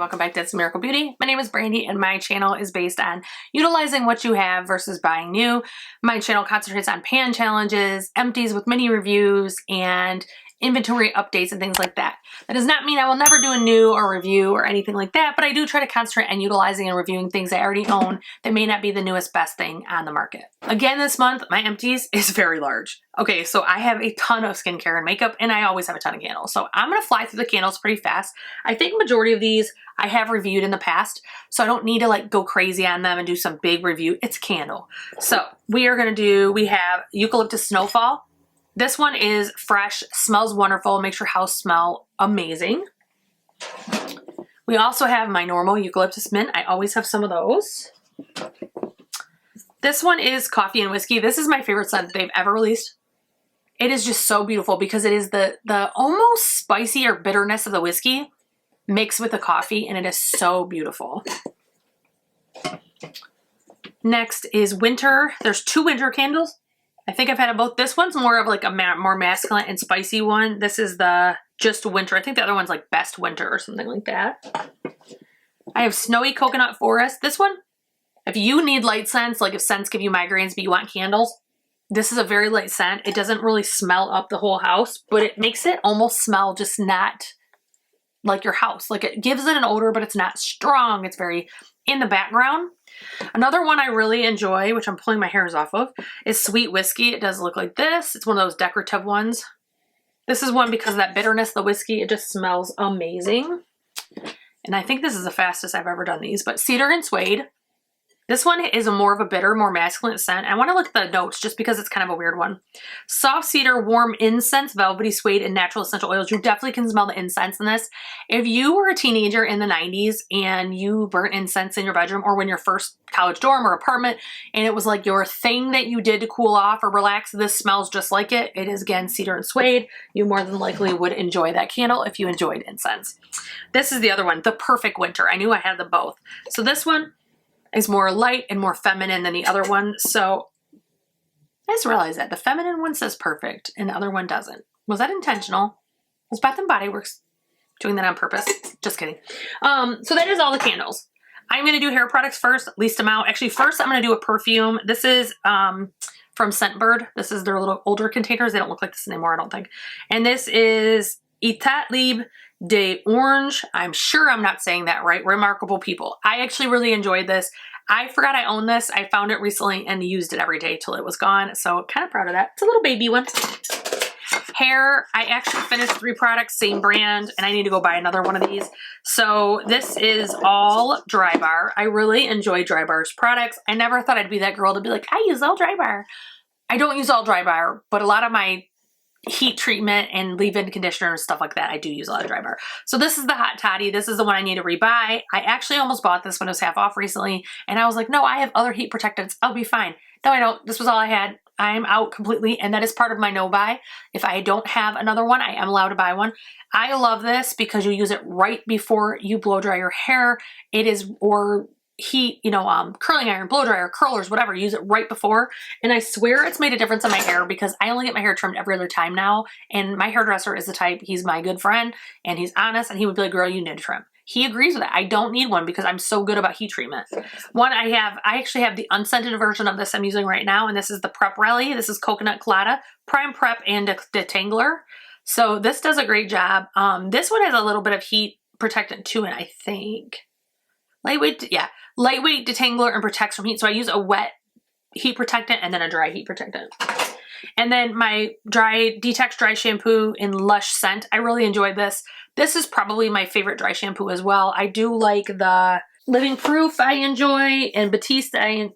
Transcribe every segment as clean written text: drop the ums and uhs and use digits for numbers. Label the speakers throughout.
Speaker 1: welcome back to It's Miracle Beauty. My name is Brandy and my channel is based on utilizing what you have versus buying new. My channel concentrates on pan challenges, empties with mini reviews, and inventory updates and things like that. That does not mean I will never do a new or review or anything like that, but I do try to concentrate on utilizing and reviewing things I already own that may not be the newest best thing on the market. Again, this month, my empties is very large. Okay, so I have a ton of skincare and makeup, and I always have a ton of candles. So I'm gonna fly through the candles pretty fast. I think majority of these I have reviewed in the past, so I don't need to like go crazy on them and do some big review. It's a candle. So we have Eucalyptus Snowfall. This one is fresh, smells wonderful, makes your house smell amazing. We also have my normal Eucalyptus Mint. I always have some of those. This one is Coffee and Whiskey. This is my favorite scent they've ever released. It is just so beautiful because it is the almost spicy or bitterness of the whiskey mixed with the coffee, and it is so beautiful. Next is Winter. There's two winter candles. I think I've had both. This one's more of like a more masculine and spicy one. This is the just winter. I think the other one's like best winter or something like that. I have Snowy Coconut Forest. This one, if you need light scents, like if scents give you migraines but you want candles, this is a very light scent. It doesn't really smell up the whole house, but it makes it almost smell just not like your house. Like it gives it an odor, but it's not strong. It's very in the background. Another one I really enjoy, which I'm pulling my hairs off of, is Sweet Whiskey. It does look like this. It's one of those decorative ones. This is one because of that bitterness of the whiskey. It just smells amazing. And I think this is the fastest I've ever done these, but Cedar and Suede. This one is more of a bitter, more masculine scent. I want to look at the notes just because it's kind of a weird one. Soft cedar, warm incense, velvety suede, and natural essential oils. You definitely can smell the incense in this. If you were a teenager in the 90s and you burnt incense in your bedroom or when your first college dorm or apartment and it was like your thing that you did to cool off or relax, this smells just like it. It is, again, cedar and suede. You more than likely would enjoy that candle if you enjoyed incense. This is the other one, the Perfect Winter. I knew I had them both. So this one is more light and more feminine than the other one. So I just realized that the feminine one says perfect and the other one doesn't. Was that intentional? Was Bath & Body Works doing that on purpose? Just kidding. So that is all the candles. I'm going to do hair products first, least amount. Actually, first I'm going to do a perfume. This is from Scentbird. This is their little older containers. They don't look like this anymore, I don't think. And this is Etat Libre de Orange. I'm sure I'm not saying that right. Remarkable People. I actually really enjoyed this. I forgot I owned this. I found it recently and used it every day till it was gone. So kind of proud of that. It's a little baby one. Hair, I actually finished 3 products, same brand, and I need to go buy another one of these. So this is all Drybar. I really enjoy Drybar's products. I never thought I'd be that girl to be like, I use all Drybar. I don't use all Drybar, but a lot of my heat treatment and leave-in conditioner and stuff like that, I do use a lot of Drybar. So this is the Hot Toddy. This is the one I need to rebuy. I actually almost bought this when it was half off recently, and I was like, no, I have other heat protectants. I'll be fine. No, I don't. This was all I had. I'm out completely, and that is part of my no buy. If I don't have another one, I am allowed to buy one. I love this because you use it right before you blow dry your hair. It is, or heat, curling iron, blow dryer, curlers, whatever, use it right before. And I swear it's made a difference in my hair because I only get my hair trimmed every other time now. And my hairdresser is the type, he's my good friend and he's honest, and he would be like, girl, you need to trim. He agrees with it. I don't need one because I'm so good about heat treatment. One I actually have the unscented version of this I'm using right now, and this is the Prep Rally. This is Coconut Colada, Prime Prep and Detangler. So this does a great job. This one has a little bit of heat protectant too, and I think lightweight detangler and protects from heat. So I use a wet heat protectant and then a dry heat protectant. And then my Detox Dry Shampoo in Lush Scent. I really enjoyed this. This is probably my favorite dry shampoo as well. I do like the Living Proof I enjoy, and Batiste, I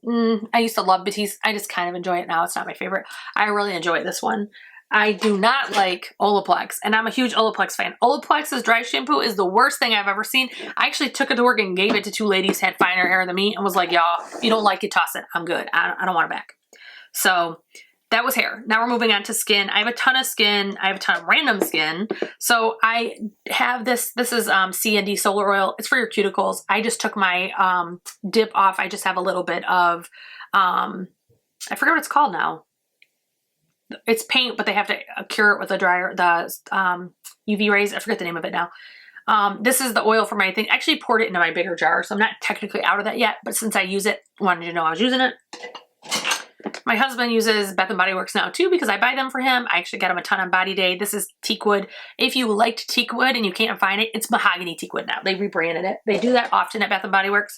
Speaker 1: used to love Batiste. I just kind of enjoy it now. It's not my favorite. I really enjoy this one. I do not like Olaplex, and I'm a huge Olaplex fan. Olaplex's dry shampoo is the worst thing I've ever seen. I actually took it to work and gave it to 2 ladies who had finer hair than me and was like, y'all, if you don't like it, toss it. I'm good. I don't want it back. So that was hair. Now we're moving on to skin. I have a ton of skin. I have a ton of random skin. So I have this. This is C&D Solar Oil. It's for your cuticles. I just took my dip off. I just have a little bit of, I forget what it's called now. It's paint, but they have to cure it with a dryer, the UV rays. I forget the name of it now. This is the oil for my thing. I actually poured it into my bigger jar, so I'm not technically out of that yet, but since I use it, wanted you to know I was using it. My husband uses Bath & Body Works now too because I buy them for him. I actually got him a ton on Body Day. This is teak wood. If you liked teak wood and you can't find it, it's mahogany teak wood now. They rebranded it. They do that often at Bath & Body Works.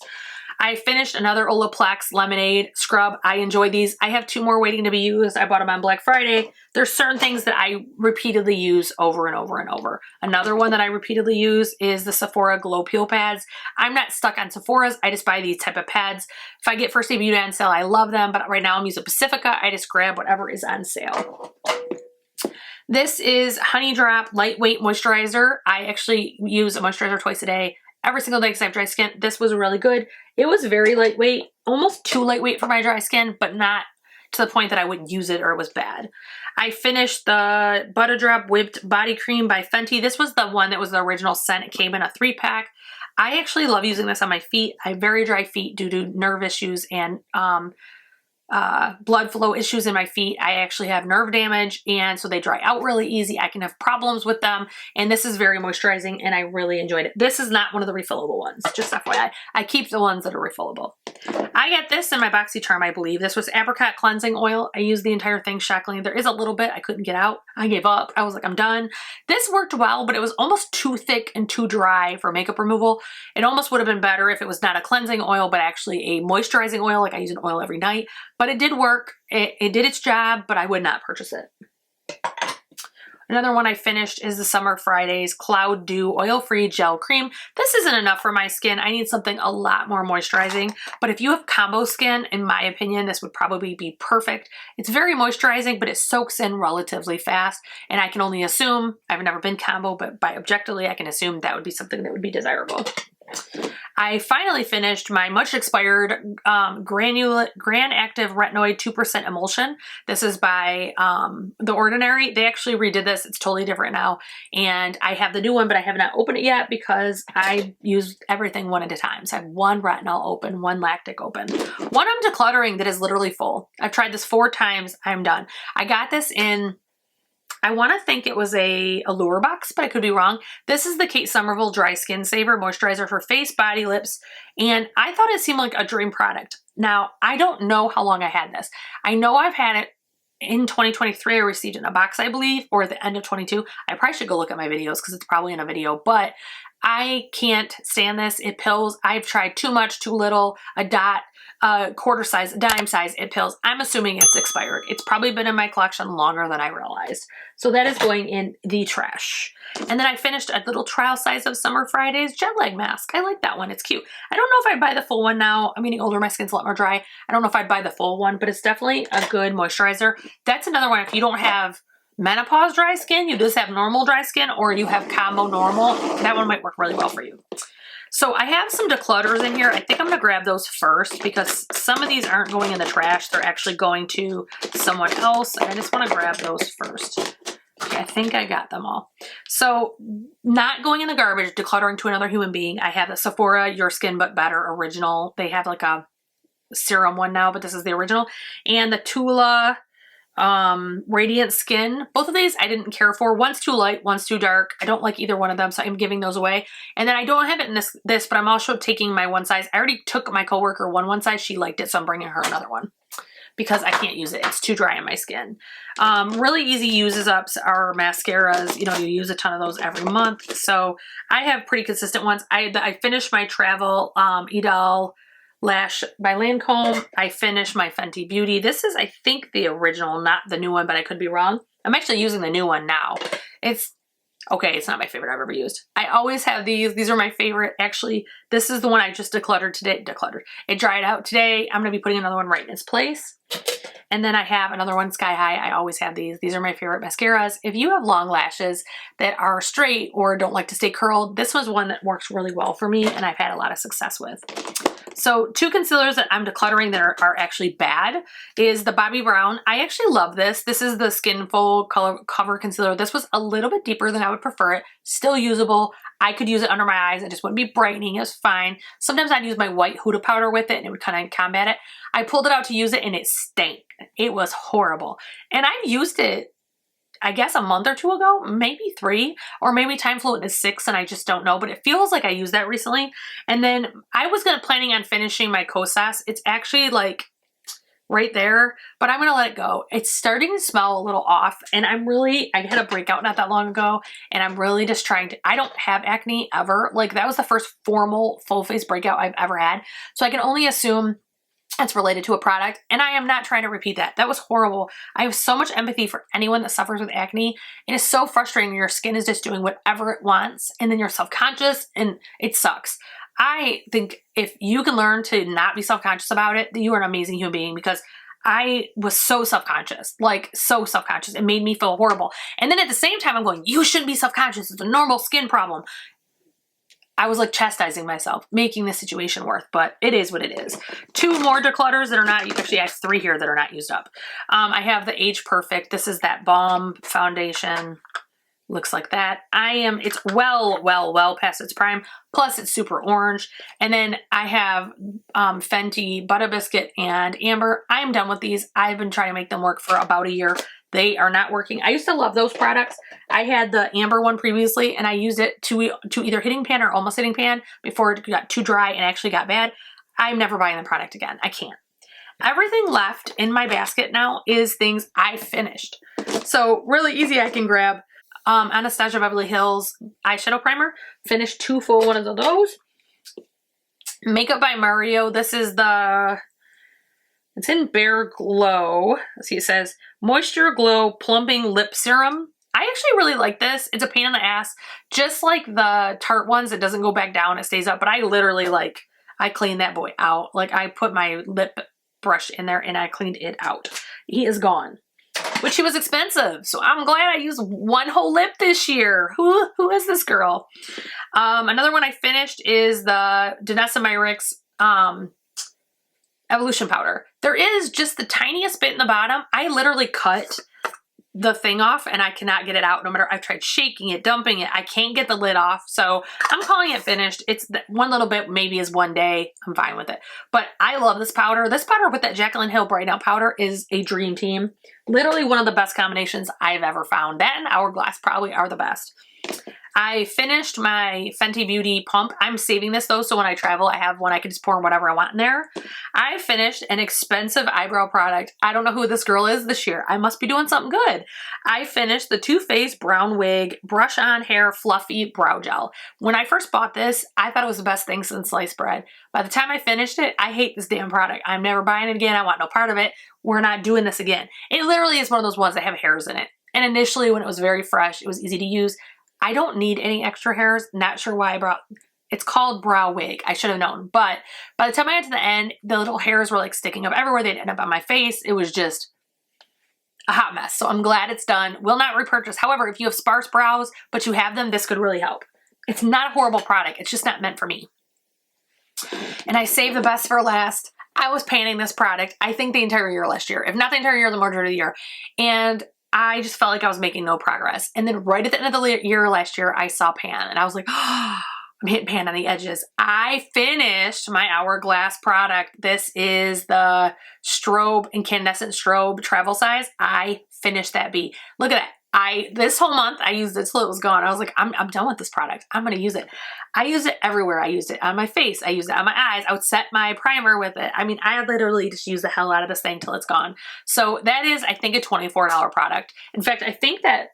Speaker 1: I finished another Olaplex lemonade scrub. I enjoy these. I have 2 more waiting to be used. I bought them on Black Friday. There's certain things that I repeatedly use over and over and over. Another one that I repeatedly use is the Sephora Glow Peel Pads. I'm not stuck on Sephora's. I just buy these type of pads. If I get First Aid Beauty on sale, I love them, but right now I'm using Pacifica. I just grab whatever is on sale. This is Honey Drop Lightweight Moisturizer. I actually use a moisturizer twice a day. Every single day because I have dry skin. This was really good. It was very lightweight, almost too lightweight for my dry skin, but not to the point that I wouldn't use it or it was bad. I finished the Butter Drop Whipped Body Cream by Fenty. This was the one that was the original scent. It came in a 3-pack. I actually love using this on my feet. I have very dry feet due to nerve issues and blood flow issues in my feet. I actually have nerve damage, and so they dry out really easy. I can have problems with them, and this is very moisturizing, and I really enjoyed it. This is not one of the refillable ones, just FYI. I keep the ones that are refillable. I got this in my BoxyCharm, I believe. This was apricot cleansing oil. I used the entire thing shockingly. There is a little bit I couldn't get out. I gave up. I was like, I'm done. This worked well, but it was almost too thick and too dry for makeup removal. It almost would have been better if it was not a cleansing oil, but actually a moisturizing oil. Like I use an oil every night. But it did work. It did its job, but I would not purchase it. Another one I finished is the Summer Fridays Cloud Dew Oil-Free Gel Cream. This isn't enough for my skin. I need something a lot more moisturizing. But if you have combo skin, in my opinion, this would probably be perfect. It's very moisturizing, but it soaks in relatively fast. And I can only assume, I've never been combo, but by objectively, I can assume that would be something that would be desirable. I finally finished my much expired Gran Active Retinoid 2% Emulsion. This is by The Ordinary. They actually redid this. It's totally different now. And I have the new one, but I have not opened it yet because I use everything one at a time. So I have one retinol open, one lactic open. One I'm decluttering that is literally full. I've tried this 4 times. I'm done. I got this in, I want to think it was a Allure box, but I could be wrong. This is the Kate Somerville Dry Skin Saver Moisturizer for face, body, lips, and I thought it seemed like a dream product. Now, I don't know how long I had this. I know I've had it in 2023. I received it in a box, I believe, or at the end of 22. I probably should go look at my videos because it's probably in a video, but I can't stand this. It pills. I've tried too much, too little, a dot, quarter size, a dime size, it pills. I'm assuming it's expired. It's probably been in my collection longer than I realized. So that is going in the trash. And then I finished a little trial size of Summer Fridays jet lag mask. I like that one. It's cute. I don't know if I'd buy the full one now. I'm getting older. My skin's a lot more dry. I don't know if I'd buy the full one, but it's definitely a good moisturizer. That's another one. If you don't have menopause dry skin, you just have normal dry skin, or you have combo normal, that one might work really well for you. So I have some declutters in here. I think I'm going to grab those first because some of these aren't going in the trash. They're actually going to someone else. And I just want to grab those first. Okay, I think I got them all. So not going in the garbage, decluttering to another human being. I have the Sephora Your Skin But Better original. They have like a serum one now, but this is the original. And the Tula Radiant Skin. Both of these I didn't care for. One's too light, one's too dark. I don't like either one of them, so I'm giving those away. And then I don't have it in this, but I'm also taking my one size. I already took my coworker one size. She liked it, so I'm bringing her another one because I can't use it. It's too dry on my skin. Really easy uses ups are mascaras. You know, you use a ton of those every month. So I have pretty consistent ones. I finished my Travel Idol Lash by Lancome. I finished my Fenty Beauty. This is, I think, the original, not the new one, but I could be wrong. I'm actually using the new one now. It's okay. It's not my favorite I've ever used. I always have these. These are my favorite. Actually, this is the one I just decluttered today. It dried out today. I'm going to be putting another one right in its place. And then I have another one, Sky High. I always have these. These are my favorite mascaras. If you have long lashes that are straight or don't like to stay curled, this was one that works really well for me and I've had a lot of success with. So 2 concealers that I'm decluttering that are actually bad is the Bobbi Brown. I actually love this. This is the Skin Full Color Cover Concealer. This was a little bit deeper than I would prefer it. Still usable. I could use it under my eyes. It just wouldn't be brightening. It's fine. Sometimes I'd use my white Huda powder with it and it would kind of combat it. I pulled it out to use it and it stank. It was horrible. And I've used it I guess a month or two ago, maybe 3, or maybe Time Fluent is 6 and I just don't know, but it feels like I used that recently. And then I was planning on finishing my Kosas. It's actually like right there, but I'm gonna let it go. It's starting to smell a little off, and I had a breakout not that long ago, and I'm really just trying to, I don't have acne ever. Like, that was the first formal full face breakout I've ever had. So I can only assume it's related to a product, and I am not trying to repeat that. That was horrible. I have so much empathy for anyone that suffers with acne. It is so frustrating when your skin is just doing whatever it wants, and then you're self-conscious, and it sucks. I think if you can learn to not be self-conscious about it, you are an amazing human being, because I was so self-conscious, like so self-conscious. It made me feel horrible. And then at the same time, I'm going, you shouldn't be self-conscious. It's a normal skin problem. I was like chastising myself, making the situation worse, but it is what it is. 2 more declutters that are not, actually I have 3 here that are not used up. I have the Age Perfect. This is that balm foundation. Looks like that. It's well past its prime. Plus it's super orange. And then I have Fenty Butter Biscuit and Amber. I am done with these. I've been trying to make them work for about a year. They are not working. I used to love those products. I had the Amber one previously, and I used it to either hitting pan or almost hitting pan before it got too dry and actually got bad. I'm never buying the product again. I can't. Everything left in my basket now is things I finished. So really easy, I can grab Anastasia Beverly Hills eyeshadow primer. Finished 2 full ones of those. Makeup by Mario. This is it's in Bare Glow. Let's see, it says Moisture Glow Plumping Lip Serum. I actually really like this. It's a pain in the ass. Just like the Tarte ones, it doesn't go back down, it stays up. But I literally I cleaned that boy out. Like, I put my lip brush in there and I cleaned it out. He is gone. Which he was expensive, so I'm glad I used 1 whole lip this year. Who is this girl? Another one I finished is the Danessa Myricks Evolution Powder. There is just the tiniest bit in the bottom. I literally cut the thing off and I cannot get it out. No matter, I've tried shaking it, dumping it, I can't get the lid off. So I'm calling it finished. It's one little bit, maybe is 1 day. I'm fine with it. But I love this powder. This powder with that Jaclyn Hill Bright Out powder is a dream team. Literally one of the best combinations I've ever found. That and Hourglass probably are the best. I finished my Fenty Beauty pump. I'm saving this though, so when I travel, I have one I can just pour whatever I want in there. I finished an expensive eyebrow product. I don't know who this girl is this year. I must be doing something good. I finished the Too Faced Brown Wig Brush On Hair Fluffy Brow Gel. When I first bought this, I thought it was the best thing since sliced bread. By the time I finished it, I hate this damn product. I'm never buying it again. I want no part of it. We're not doing this again. It literally is one of those ones that have hairs in it. And initially when it was very fresh, it was easy to use. I don't need any extra hairs. Not sure why I brought, it's called Brow Wig. I should have known. But by the time I got to the end, the little hairs were like sticking up everywhere. They'd end up on my face. It was just a hot mess. So I'm glad it's done. Will not repurchase. However, if you have sparse brows, but you have them, this could really help. It's not a horrible product. It's just not meant for me. And I saved the best for last. I was panning this product, I think the entire year last year. If not the entire year, the majority of the year. And I just felt like I was making no progress. And then right at the end of the year last year, I saw pan and I was like, oh, I'm hitting pan on the edges. I finished my Hourglass product. This is the strobe, incandescent strobe travel size. I finished that bee. Look at that. This whole month I used it till it was gone. I was like, I'm done with this product. I'm going to use it. I use it everywhere. I used it on my face. I used it on my eyes. I would set my primer with it. I mean, I literally just use the hell out of this thing till it's gone. So that is, I think, a $24 product. In fact, I think that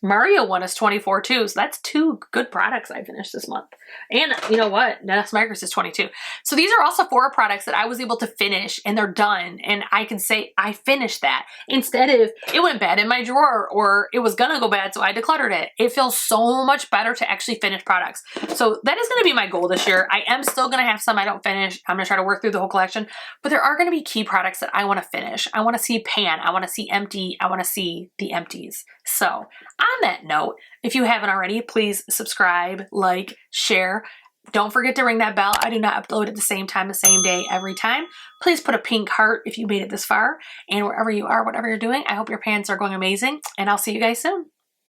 Speaker 1: Mario one is $24 too. So that's 2 good products I finished this month. And you know what? Danessa Myricks is $22. So these are also 4 products that I was able to finish and they're done. And I can say I finished that instead of it went bad in my drawer or it was gonna go bad, so I decluttered it. It feels so much better to actually finish products. So that is gonna be my goal this year. I am still gonna have some I don't finish. I'm gonna try to work through the whole collection, but there are gonna be key products that I wanna finish. I wanna see pan, I wanna see empty, I wanna see the empties. So on that note, if you haven't already, please subscribe, like, share. Don't forget to ring that bell. I do not upload at the same time, the same day, every time. Please put a pink heart if you made it this far. And wherever you are, whatever you're doing, I hope your pants are going amazing. And I'll see you guys soon.